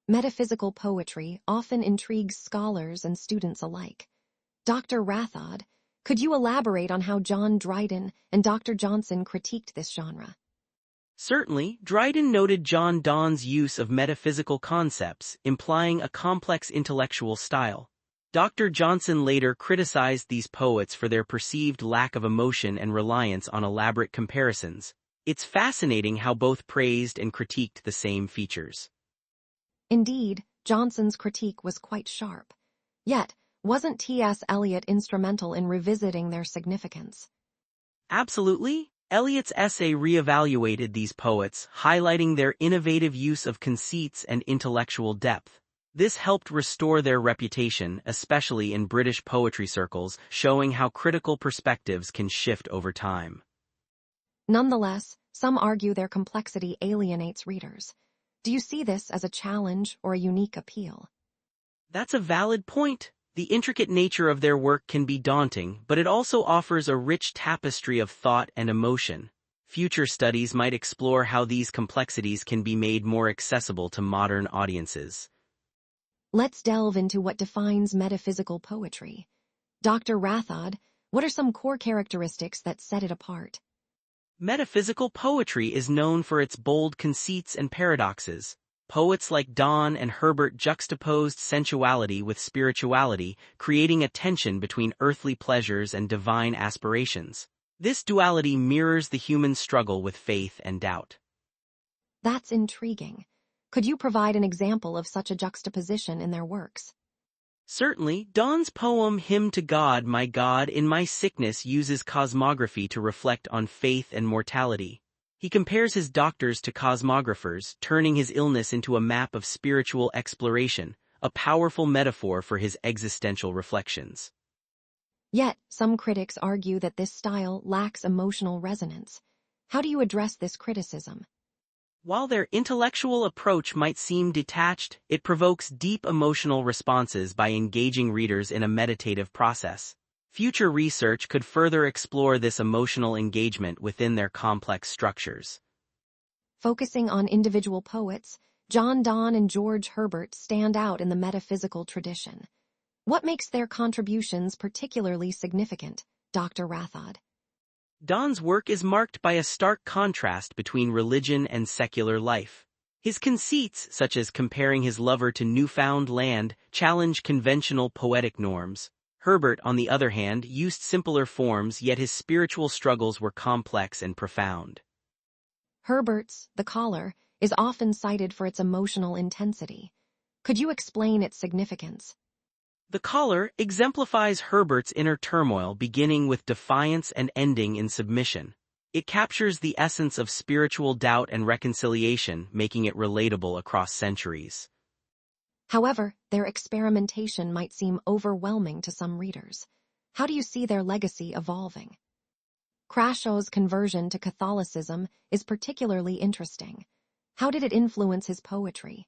Metaphysical poetry often intrigues scholars and students alike. Dr. Rathod, could you elaborate on how John Dryden and Dr. Johnson critiqued this genre? Certainly, Dryden noted John Donne's use of metaphysical concepts, implying a complex intellectual style. Dr. Johnson later criticized these poets for their perceived lack of emotion and reliance on elaborate comparisons. It's fascinating how both praised and critiqued the same features. Indeed, Johnson's critique was quite sharp. Yet, wasn't T.S. Eliot instrumental in revisiting their significance? Absolutely. Eliot's essay reevaluated these poets, highlighting their innovative use of conceits and intellectual depth. This helped restore their reputation, especially in British poetry circles, showing how critical perspectives can shift over time. Nonetheless, some argue their complexity alienates readers. Do you see this as a challenge or a unique appeal? That's a valid point. The intricate nature of their work can be daunting, but it also offers a rich tapestry of thought and emotion. Future studies might explore how these complexities can be made more accessible to modern audiences. Let's delve into what defines metaphysical poetry. Dr. Rathod, what are some core characteristics that set it apart? Metaphysical poetry is known for its bold conceits and paradoxes. Poets like Donne and Herbert juxtaposed sensuality with spirituality, creating a tension between earthly pleasures and divine aspirations. This duality mirrors the human struggle with faith and doubt. That's intriguing. Could you provide an example of such a juxtaposition in their works? Certainly, Donne's poem Hymn to God, in My Sickness uses cosmography to reflect on faith and mortality. He compares his doctors to cosmographers, turning his illness into a map of spiritual exploration, a powerful metaphor for his existential reflections. Yet, some critics argue that this style lacks emotional resonance. How do you address this criticism? While their intellectual approach might seem detached, it provokes deep emotional responses by engaging readers in a meditative process. Future research could further explore this emotional engagement within their complex structures. Focusing on individual poets, John Donne and George Herbert stand out in the metaphysical tradition. What makes their contributions particularly significant, Dr. Rathod? Donne's work is marked by a stark contrast between religion and secular life. His conceits, such as comparing his lover to newfound land, challenge conventional poetic norms. Herbert, on the other hand, used simpler forms, yet his spiritual struggles were complex and profound. Herbert's The Collar is often cited for its emotional intensity. Could you explain its significance? The Collar exemplifies Herbert's inner turmoil, beginning with defiance and ending in submission. It captures the essence of spiritual doubt and reconciliation, making it relatable across centuries. However, their experimentation might seem overwhelming to some readers. How do you see their legacy evolving? Crashaw's conversion to Catholicism is particularly interesting. How did it influence his poetry?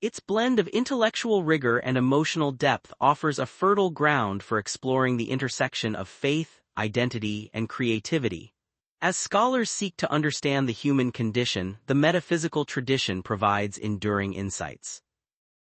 Its blend of intellectual rigor and emotional depth offers a fertile ground for exploring the intersection of faith, identity, and creativity. As scholars seek to understand the human condition, the metaphysical tradition provides enduring insights.